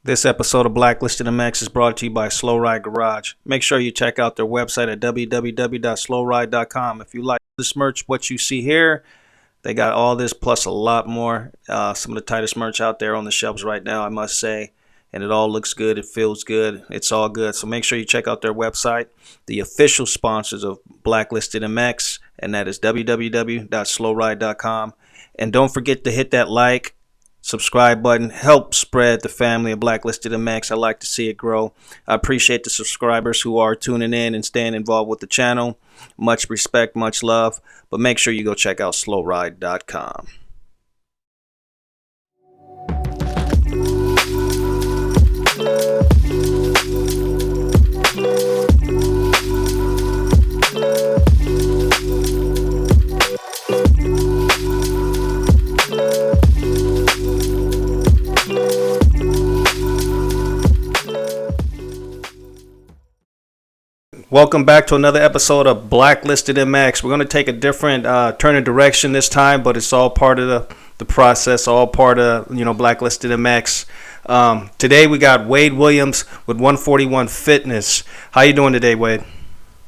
This episode of BlackListed Mx is brought to you by Slow Ride Garage. Make sure you check out their website at www.slowride.com. If you like this merch, what you see here, they got all this plus a lot more. Some of the tightest merch out there on the shelves right now, I must say. And it all looks good. It feels good. It's all good. So make sure you check out their website, the official sponsors of BlackListed Mx, and that is www.slowride.com. And don't forget to hit that like, subscribe button. Help spread the family of BlackListed Mx. I like to see it grow. I appreciate the subscribers who are tuning in and staying involved with the channel. Much respect, much love. But make sure you go check out slowride.com. Welcome back to another episode of BlackListed Mx. We're going to take a different turn of direction this time, but it's all part of the process, all part of, BlackListed Mx. Today we got Wade Williams with 141 Fitness. How you doing today, Wade?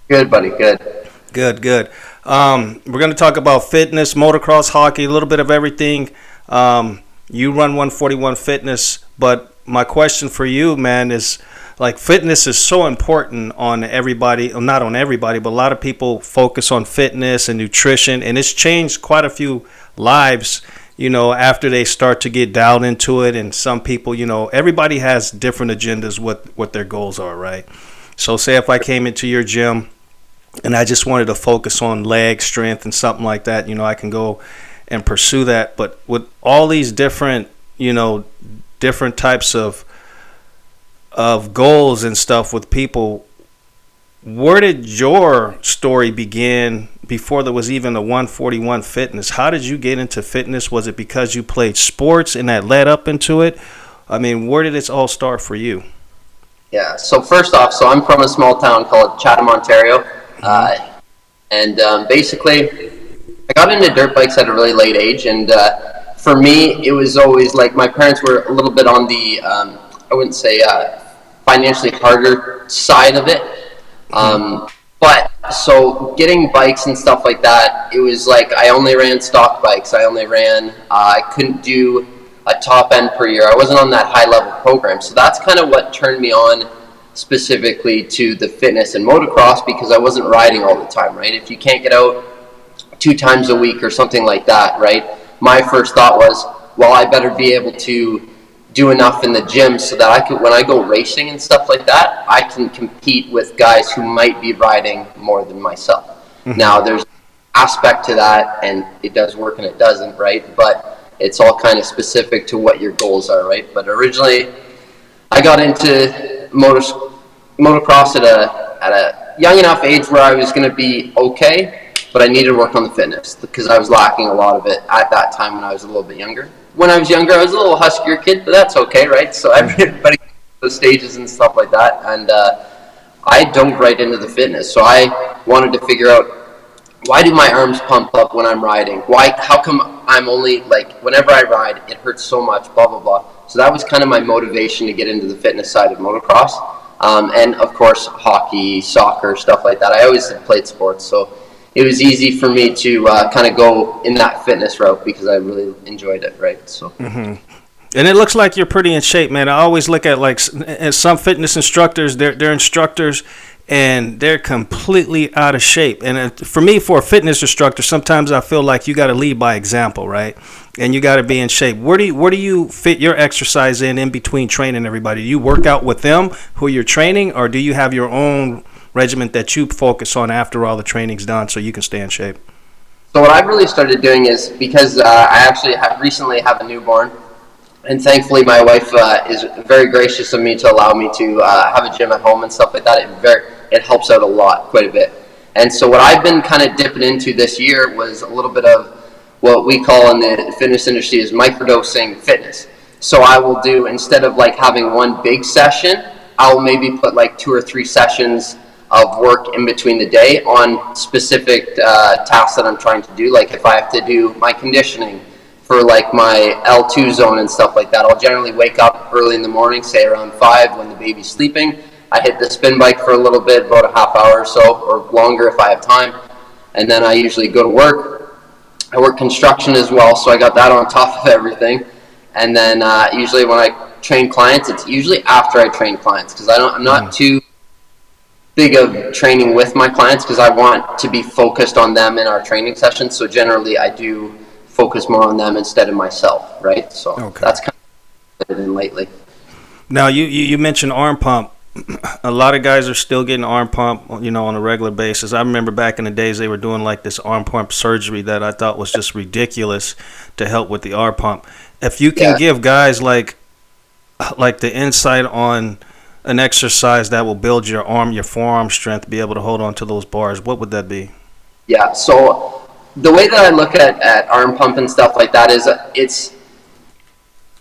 Good, buddy. Good. Good. We're going to talk about fitness, motocross, hockey, a little bit of everything. You run 141 Fitness, but my question for you, man, is fitness is so important on everybody, not on everybody, but a lot of people focus on fitness and nutrition, and it's changed quite a few lives, after they start to get dialed into it. And some people, everybody has different agendas, what their goals are, right? So say if I came into your gym and I just wanted to focus on leg strength and something like that, I can go and pursue that. But with all these different types of goals and stuff with people, where did your story begin before there was even a 141 Fitness? How did you get into fitness? Was it because you played sports and that led up into it? I mean, where did this all start for you? Yeah, so first off, I'm from a small town called Chatham, Ontario. Basically, I got into dirt bikes at a really late age. And for me, it was always my parents were a little bit on the, I wouldn't say financially harder side of it. But so getting bikes and stuff like that, it was I only ran stock bikes. I couldn't do a top end per year. I wasn't on that high level program. So that's kind of what turned me on specifically to the fitness and motocross, because I wasn't riding all the time, right? If you can't get out 2 times a week or something like that, right? My first thought was, well, I better be able to do enough in the gym so that I could, when I go racing and stuff like that, I can compete with guys who might be riding more than myself. Mm-hmm. Now, there's aspect to that, and it does work and it doesn't, right? But it's all kind of specific to what your goals are, right? But originally, I got into motocross at a young enough age where I was going to be okay, but I needed to work on the fitness because I was lacking a lot of it at that time when I was a little bit younger. When I was younger, I was a little huskier kid, but that's okay, right? So everybody goes through those stages and stuff like that, and I dove right into the fitness. So I wanted to figure out, why do my arms pump up when I'm riding? How come I'm only, whenever I ride, it hurts so much, blah, blah, blah. So that was kind of my motivation to get into the fitness side of motocross. And, of course, hockey, soccer, stuff like that. I always played sports, so it was easy for me to kind of go in that fitness route because I really enjoyed it, right? So. Mm-hmm. And it looks like you're pretty in shape, man. I always look at some fitness instructors, they're instructors, and they're completely out of shape. And for me, for a fitness instructor, sometimes I feel like you got to lead by example, right? And you got to be in shape. Where do you fit your exercise in between training everybody? Do you work out with them who you're training, or do you have your own regiment that you focus on after all the training's done so you can stay in shape? So what I've really started doing is, because I actually recently have a newborn, and thankfully my wife is very gracious of me to allow me to have a gym at home and stuff like that. It helps out a lot, quite a bit. And so what I've been kind of dipping into this year was a little bit of what we call in the fitness industry is microdosing fitness. So I will do, instead of having one big session, I'll maybe put 2 or 3 sessions of work in between the day on specific tasks that I'm trying to do. Like if I have to do my conditioning for like my L2 zone and stuff like that. I'll generally wake up early in the morning, say around 5 when the baby's sleeping. I hit the spin bike for a little bit, about a half hour or so, or longer if I have time. And then I usually go to work. I work construction as well, so I got that on top of everything. And then usually when I train clients, it's usually after I train clients, because I'm not too big of training with my clients, because I want to be focused on them in our training sessions. So generally I do focus more on them instead of myself, right? So that's kind of what I've been lately. Now you mentioned arm pump. A lot of guys are still getting arm pump, on a regular basis. I remember back in the days they were doing like this arm pump surgery that I thought was just ridiculous to help with the arm pump. If you can give guys like the insight on an exercise that will build your forearm strength, be able to hold on to those bars, what would that be? Yeah, so the way that I look at arm pump and stuff like that is it's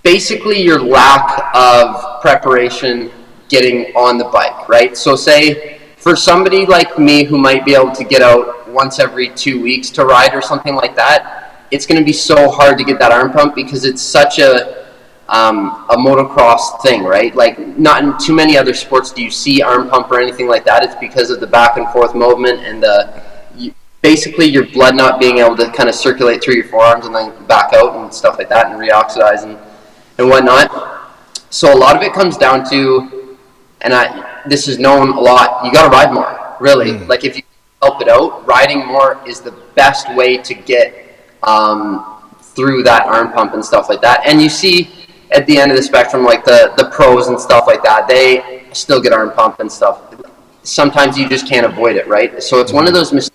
basically your lack of preparation getting on the bike, right? So say for somebody like me who might be able to get out once every 2 weeks to ride or something like that, it's going to be so hard to get that arm pump because it's such a motocross thing, right? Like not in too many other sports do you see arm pump or anything like that. It's because of the back and forth movement and basically your blood not being able to kind of circulate through your forearms and then back out and stuff like that and reoxidize and whatnot. So a lot of it comes down to, and this is known a lot, you got to ride more, really. Like if you help it out, riding more is the best way to get through that arm pump and stuff like that. And you see at the end of the spectrum, like the pros and stuff like that, they still get arm pump and stuff. Sometimes you just can't avoid it, right? So it's one of those mistakes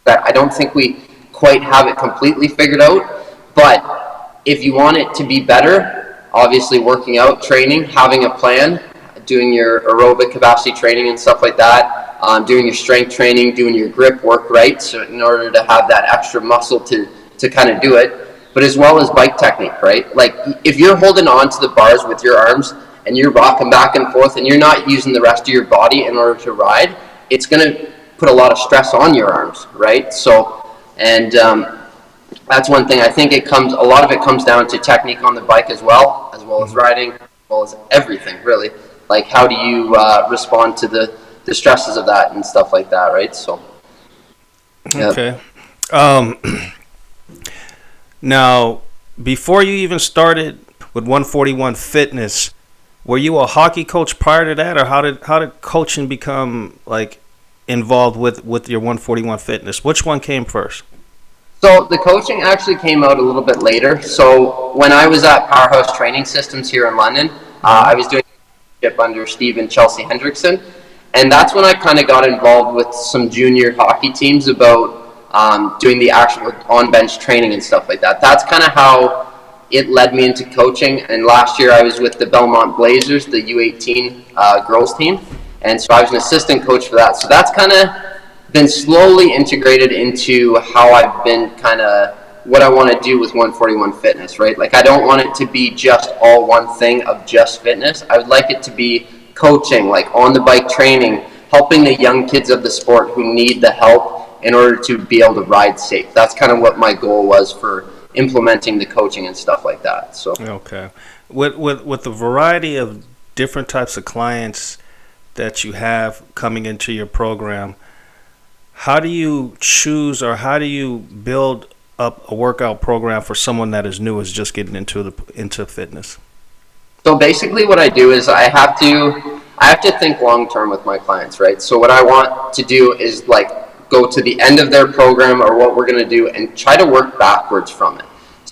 that I don't think we quite have it completely figured out. But if you want it to be better, obviously working out, training, having a plan, doing your aerobic capacity training and stuff like that, doing your strength training, doing your grip work, right? So in order to have that extra muscle to kind of do it, but as well as bike technique, right? Like if you're holding on to the bars with your arms and you're rocking back and forth and you're not using the rest of your body in order to ride, it's going to put a lot of stress on your arms, right? So, and that's one thing. I think a lot of it comes down to technique on the bike as well as riding, as well as everything, really. Like how do you respond to the stresses of that and stuff like that, right? So, yeah. Okay. Now, before you even started with 141 Fitness, were you a hockey coach prior to that, or how did coaching become like involved with your 141 Fitness? Which one came first? So the coaching actually came out a little bit later. So when I was at Powerhouse Training Systems here in London, I was doing under Steve and Chelsea Hendrickson, and that's when I kind of got involved with some junior hockey teams about doing the actual on-bench training and stuff like that. That's kind of how it led me into coaching, and last year I was with the Belmont Blazers, the U18 girls team, and so I was an assistant coach for that. So that's kind of been slowly integrated into how I've been kind of what I want to do with 141 Fitness, right? Like I don't want it to be just all one thing of just fitness. I would like it to be coaching, like on the bike training, helping the young kids of the sport who need the help in order to be able to ride safe. That's kind of what my goal was for implementing the coaching and stuff like that. So okay, with the variety of different types of clients that you have coming into your program, how do you choose or how do you build up a workout program for someone that is new, is just getting into fitness? So basically what I do is I have to think long term with my clients, right? So what I want to do is like go to the end of their program or what we're going to do and try to work backwards from it.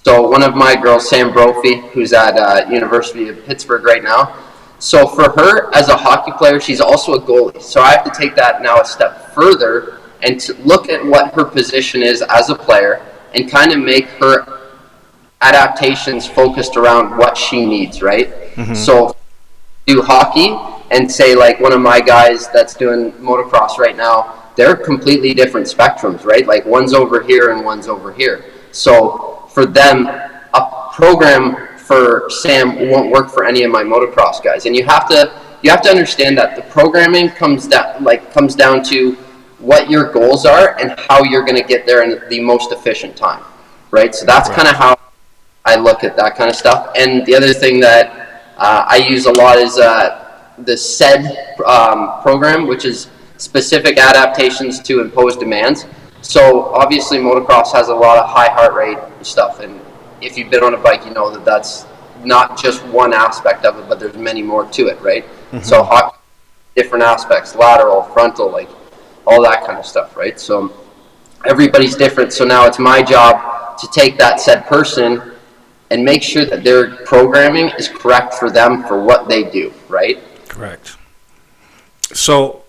So one of my girls, Sam Brophy, who's at University of Pittsburgh right now, so for her as a hockey player, she's also a goalie. So I have to take that now a step further and to look at what her position is as a player and kind of make her adaptations focused around what she needs, right? Mm-hmm. So do hockey and say like one of my guys that's doing motocross right now, they're completely different spectrums, right? Like one's over here and one's over here. So for them, a program for Sam won't work for any of my motocross guys. And you have to understand that the programming comes down to what your goals are and how you're going to get there in the most efficient time, right? So that's kind of how I look at that kind of stuff. And the other thing that I use a lot is the SED program, which is specific adaptations to imposed demands. So obviously motocross has a lot of high heart rate stuff, and if you've been on a bike, you know that that's not just one aspect of it, but there's many more to it, right? Mm-hmm. So different aspects, lateral, frontal, like all that kind of stuff, right? So everybody's different. So now it's my job to take that said person and make sure that their programming is correct for them for what they do, right? Correct. So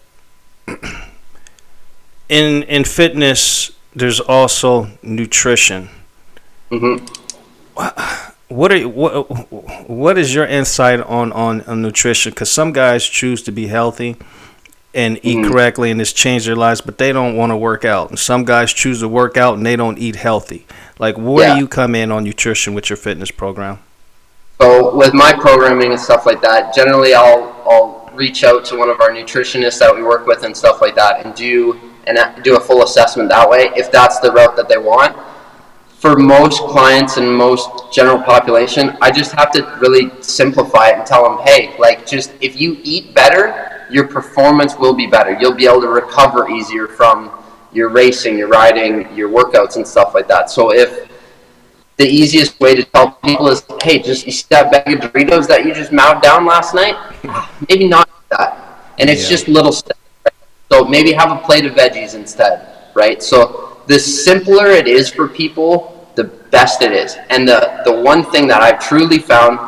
in fitness, there's also nutrition. Mm-hmm. What is your insight on nutrition? Because some guys choose to be healthy and eat correctly, and it's changed their lives, but they don't want to work out. And some guys choose to work out and they don't eat healthy. Like, where do you come in on nutrition with your fitness program? So with my programming and stuff like that, generally I'll reach out to one of our nutritionists that we work with and stuff like that, and do a full assessment that way if that's the route that they want. For most clients and most general population, I just have to really simplify it and tell them, hey, like, just if you eat better, your performance will be better. You'll be able to recover easier from your racing, your riding, your workouts and stuff like that. So if the easiest way to tell people is, hey, just you see that bag of Doritos that you just mowed down last night? Maybe not that. And it's just little steps. Right? So maybe have a plate of veggies instead, right? So the simpler it is for people, the best it is. And the one thing that I've truly found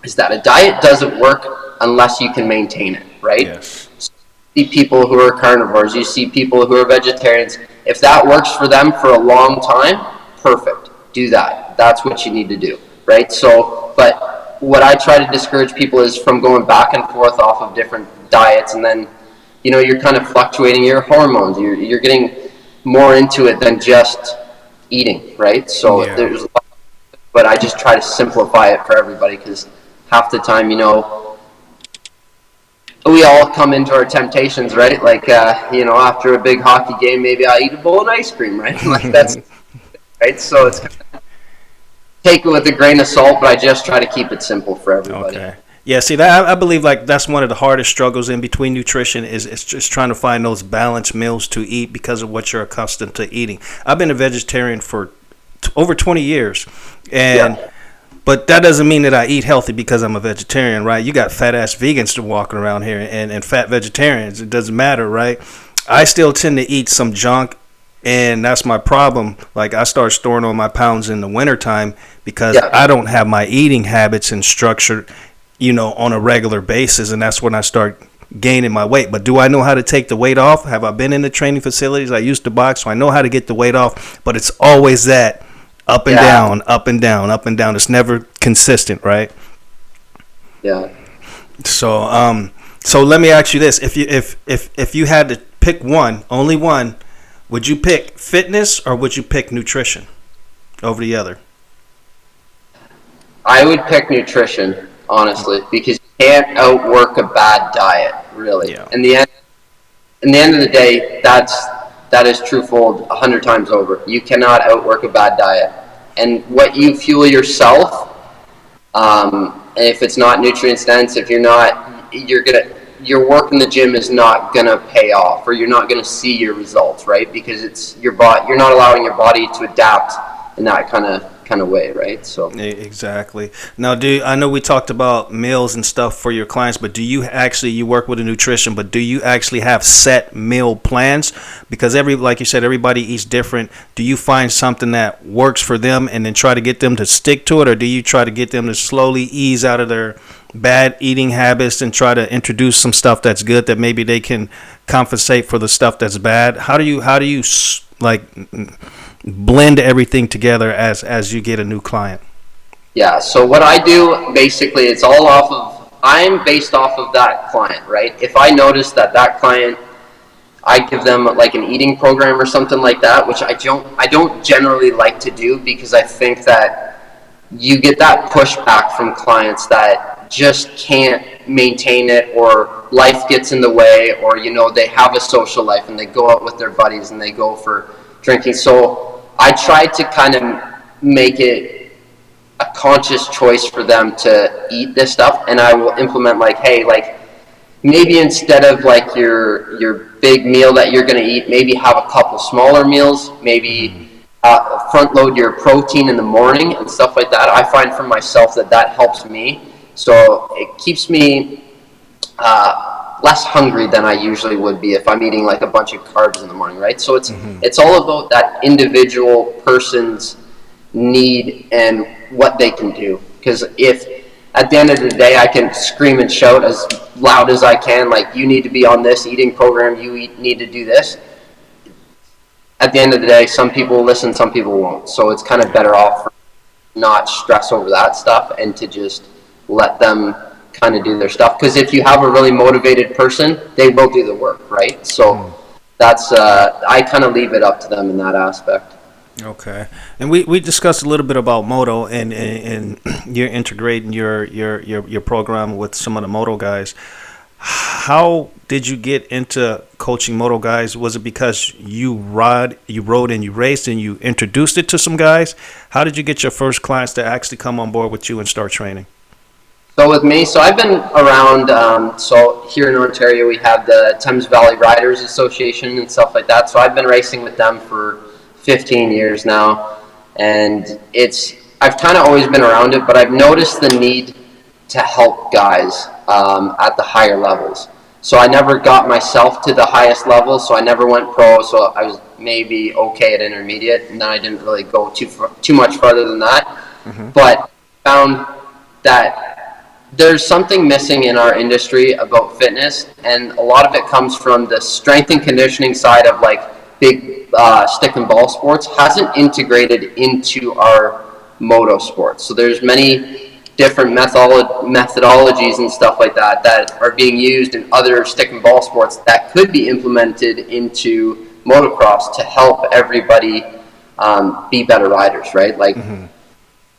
is that a diet doesn't work unless you can maintain it, right? Yes. So you see people who are carnivores, you see people who are vegetarians. If that works for them for a long time, perfect. Do that. That's what you need to do, right? So, but what I try to discourage people is from going back and forth off of different diets, and then, you know, you're kind of fluctuating your hormones. You're getting more into it than just eating, right? So there's a lot, but I just try to simplify it for everybody, because half the time, you know, we all come into our temptations, right? Like, you know, after a big hockey game, maybe I eat a bowl of ice cream, right? Like, that's right. So it's kind of, take it with a grain of salt, but I just try to keep it simple for everybody. Okay. Yeah, see, that I believe like that's one of the hardest struggles in between nutrition is it's just trying to find those balanced meals to eat because of what you're accustomed to eating. I've been a vegetarian for over 20 years, and but that doesn't mean that I eat healthy because I'm a vegetarian, right? You got fat ass vegans to walking around here and fat vegetarians. It doesn't matter, right? I still tend to eat some junk, and that's my problem. Like, I start storing all my pounds in the wintertime because I don't have my eating habits and structure, you know, on a regular basis, and that's when I start gaining my weight. But do I know how to take the weight off? Have I been in the training facilities? I used to box, so I know how to get the weight off, but it's always that up and down, up and down, up and down. It's never consistent, right? Yeah. So so let me ask you this. If you had to pick one, only one, would you pick fitness or would you pick nutrition over the other? I would pick nutrition, honestly, because you can't outwork a bad diet, really. Yeah. In the end of the day, that is truthful 100 times over. You cannot outwork a bad diet. And what you fuel yourself, if it's not nutrient dense, if you're not, your work in the gym is not gonna pay off, or you're not gonna see your results, right? Because it's your body. You're not allowing your body to adapt in that kind of way, right? So exactly. Now, I know we talked about meals and stuff for your clients, but do you actually, you work with a nutrition, but do you actually have set meal plans? Because like you said, everybody eats different. Do you find something that works for them and then try to get them to stick to it, or do you try to get them to slowly ease out of their bad eating habits and try to introduce some stuff that's good that maybe they can compensate for the stuff that's bad? How do you like blend everything together as you get a new client? Yeah, so what I do, basically, it's all I'm based off of that client, right? If I notice that client, I give them like an eating program or something like that, which I don't generally like to do, because I think that you get that pushback from clients that just can't maintain it, or life gets in the way, or, you know, they have a social life and they go out with their buddies and they go for drinking. So I tried to kind of make it conscious choice for them to eat this stuff, and I will implement like, hey, like maybe instead of like your big meal that you're going to eat, maybe have a couple smaller meals, maybe front load your protein in the morning and stuff like that. I find for myself that helps me, so it keeps me less hungry than I usually would be if I'm eating like a bunch of carbs in the morning, right? So it's all about that individual person's need and what they can do. Because if at the end of the day I can scream and shout as loud as I can, like, you need to be on this eating program, need to do this, at the end of the day some people will listen, some people won't. So it's kind of better off for not stress over that stuff and to just let them kind of do their stuff. Because if you have a really motivated person, they will do the work, right? So that's I kind of leave it up to them in that aspect. Okay, and we discussed a little bit about Moto, and you're integrating your program with some of the Moto guys. How did you get into coaching Moto guys? Was it because you rode and you raced and you introduced it to some guys? How did you get your first clients to actually come on board with you and start training? So with me, so I've been around, so here in Ontario we have the Thames Valley Riders Association and stuff like that. So I've been racing with them for 15 years now, and I've kind of always been around it, but I've noticed the need to help guys at the higher levels. So I never got myself to the highest level, so I never went pro, so I was maybe okay at intermediate, and then I didn't really go too much further than that. But found that there's something missing in our industry about fitness, and a lot of it comes from the strength and conditioning side of like big stick and ball sports hasn't integrated into our moto sports. So there's many different methodologies and stuff like that are being used in other stick and ball sports that could be implemented into motocross to help everybody be better riders, right? Like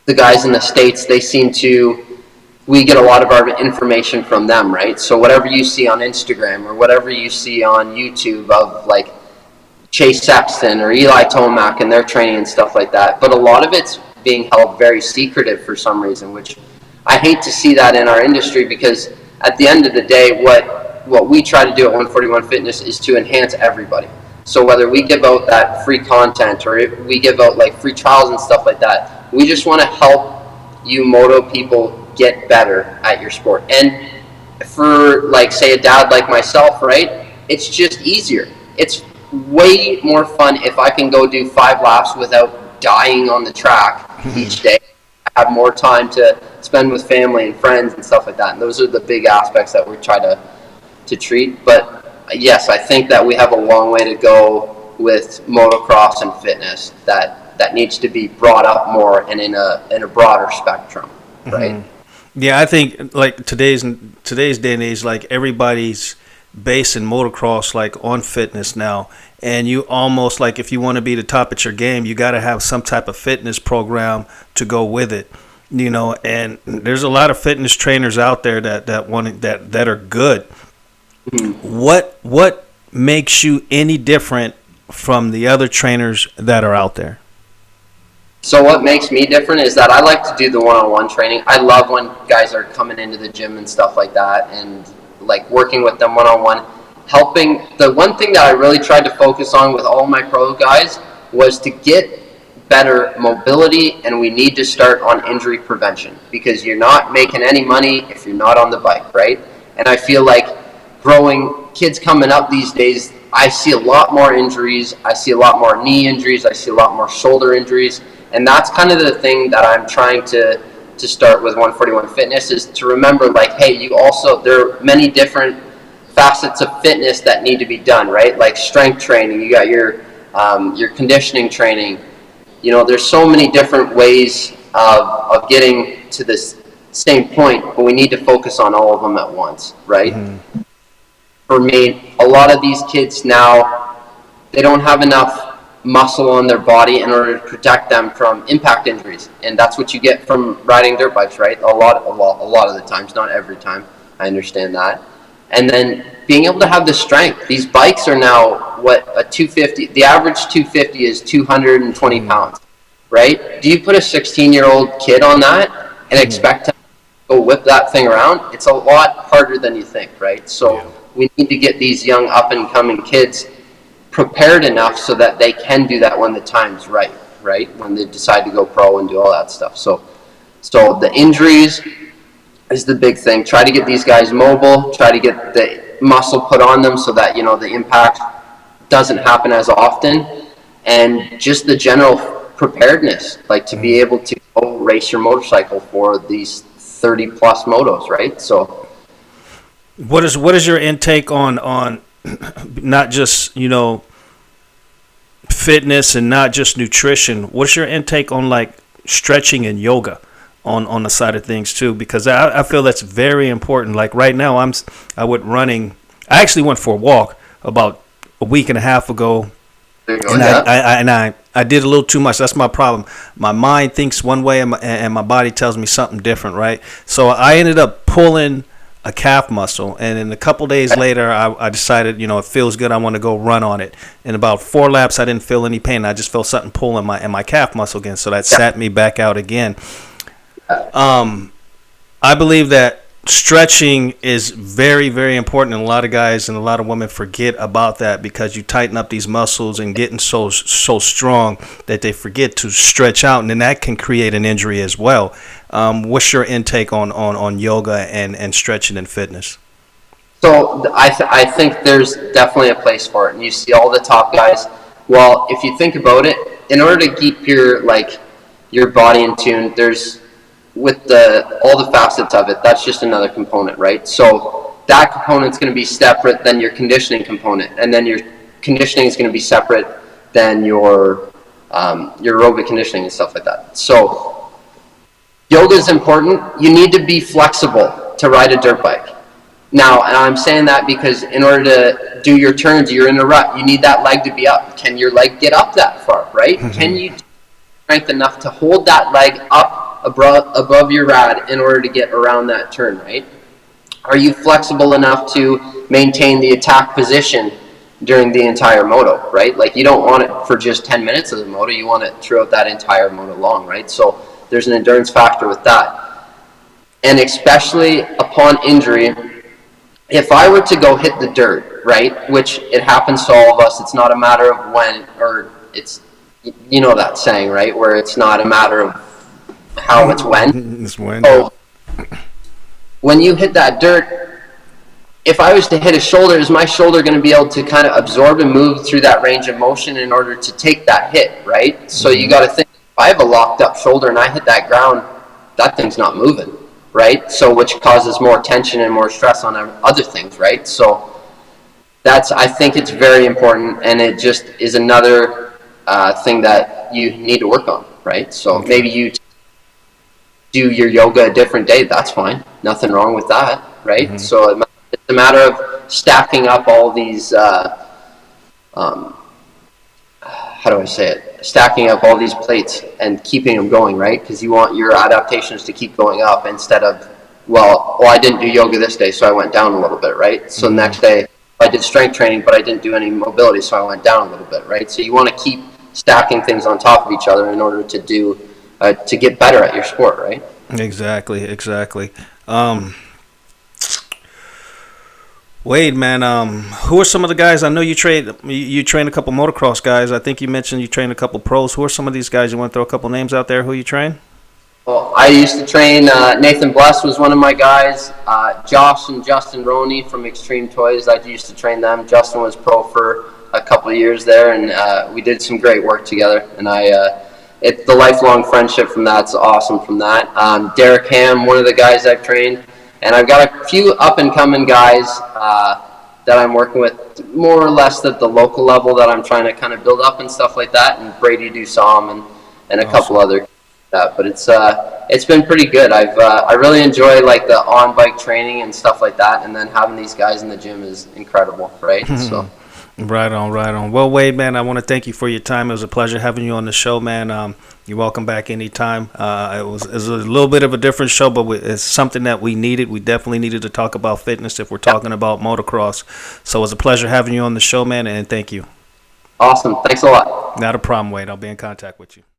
the guys in the States, we get a lot of our information from them, right? So whatever you see on Instagram or whatever you see on YouTube of like Chase Sexton or Eli Tomac and their training and stuff like that, but a lot of it's being held very secretive for some reason, which I hate to see that in our industry, because at the end of the day, what we try to do at 141 Fitness is to enhance everybody. So whether we give out that free content or we give out like free trials and stuff like that, we just want to help you moto people get better at your sport. And for like say a dad like myself, right, it's just easier. It's way more fun if I can go do 5 laps without dying on the track each day. I have more time to spend with family and friends and stuff like that. And those are the big aspects that we try to treat. But yes, I think that we have a long way to go with motocross and fitness that needs to be brought up more and in a broader spectrum, right? Yeah, I think like today's day and age, like everybody's basing motocross like on fitness now, and you almost like if you want to be the top at your game, you got to have some type of fitness program to go with it, you know. And there's a lot of fitness trainers out there that are good. What makes you any different from the other trainers that are out there? So what makes me different is that I like to do the one-on-one training. I love when guys are coming into the gym and stuff like that, and like working with them one-on-one, helping. The one thing that I really tried to focus on with all my pro guys was to get better mobility, and we need to start on injury prevention, because you're not making any money if you're not on the bike, right? And I feel like growing kids coming up these days, I see a lot more injuries. I see a lot more knee injuries. I see a lot more shoulder injuries. And that's kind of the thing that I'm trying to start with 141 Fitness, is to remember, like, hey, there are many different facets of fitness that need to be done, right? Like strength training, you got your conditioning training. You know, there's so many different ways of getting to this same point, but we need to focus on all of them at once, right? For me, a lot of these kids now, they don't have enough muscle on their body in order to protect them from impact injuries, and that's what you get from riding dirt bikes, right? A lot of the times, not every time, I understand that. And then being able to have the strength. These bikes are now a 250, the average 250 is 220 pounds. right? Do you put a 16-year-old kid on that and expect to go whip that thing around? It's a lot harder than you think, right? So we need to get these young up-and-coming kids prepared enough so that they can do that when the time's right, right? When they decide to go pro and do all that stuff. So the injuries is the big thing. Try to get these guys mobile, try to get the muscle put on them so that, you know, the impact doesn't happen as often, and just the general preparedness, like to be able to go race your motorcycle for these 30 plus motos, right? So what is your intake on not just, you know, fitness and not just nutrition? What's your intake on like stretching and yoga on the side of things too? Because I feel that's very important. Like right now I went running. I actually went for a walk about a week and a half ago. And I did a little too much. That's my problem. My mind thinks one way and my body tells me something different, right? So I ended up pulling a calf muscle, and then a couple days later I decided, you know, it feels good, I want to go run on it. In about 4 laps I didn't feel any pain. I just felt something pulling my calf muscle again, so that sat me back out again. I believe that stretching is very, very important, and a lot of guys and a lot of women forget about that because you tighten up these muscles and getting so strong that they forget to stretch out, and then that can create an injury as well. What's your intake on yoga and stretching and fitness? So I think there's definitely a place for it, and you see all the top guys. Well, if you think about it, in order to keep your body in tune, there's with all the facets of it, that's just another component, right? So that component's going to be separate than your conditioning component, and then your conditioning is going to be separate than your aerobic conditioning and stuff like that. So yoga is important. You need to be flexible to ride a dirt bike. Now, and I'm saying that because in order to do your turns, you're in a rut. You need that leg to be up. Can your leg get up that far, right? Can you strength enough to hold that leg up above your rad in order to get around that turn, right? Are you flexible enough to maintain the attack position during the entire moto, right? Like you don't want it for just 10 minutes of the moto, you want it throughout that entire moto long, right? So there's an endurance factor with that. And especially upon injury, if I were to go hit the dirt, right, which it happens to all of us, it's not a matter of when, or it's, you know that saying, right, where it's not a matter of how, it's when. It's when. So when you hit that dirt, if I was to hit a shoulder, is my shoulder going to be able to kind of absorb and move through that range of motion in order to take that hit, right? So you got to think, if I have a locked up shoulder and I hit that ground, that thing's not moving, right? So which causes more tension and more stress on other things, right? So I think it's very important, and it just is another thing that you need to work on, right? So maybe you do your yoga a different day, that's fine. Nothing wrong with that, right? So it's a matter of stacking up all these, how do I say it? Stacking up all these plates and keeping them going, right? Because you want your adaptations to keep going up instead of, well, I didn't do yoga this day, so I went down a little bit, right? So the next day, I did strength training, but I didn't do any mobility, so I went down a little bit, right? So you want to keep stacking things on top of each other in order to do to get better at your sport, right? Exactly. Wade, man, who are some of the guys? I know you train a couple motocross guys. I think you mentioned you train a couple pros. Who are some of these guys? You want to throw a couple names out there who you train? Well, I used to train, Nathan Bless was one of my guys. Josh and Justin Roney from Extreme Toys, I used to train them. Justin was pro for a couple of years there, and we did some great work together. And it's the lifelong friendship from that's awesome from that. Derek Ham, one of the guys I've trained. And I've got a few up-and-coming guys that I'm working with, more or less at the local level that I'm trying to kind of build up and stuff like that. And Brady Dusam and a couple other that. But it's been pretty good. I really enjoy like the on-bike training and stuff like that. And then having these guys in the gym is incredible, right? So. Right on. Well, Wade, man, I want to thank you for your time. It was a pleasure having you on the show, man. You're welcome back anytime. It was a little bit of a different show, but it's something that we needed. We definitely needed to talk about fitness if we're talking about motocross. So it was a pleasure having you on the show, man, and thank you. Awesome. Thanks a lot. Not a problem, Wade. I'll be in contact with you.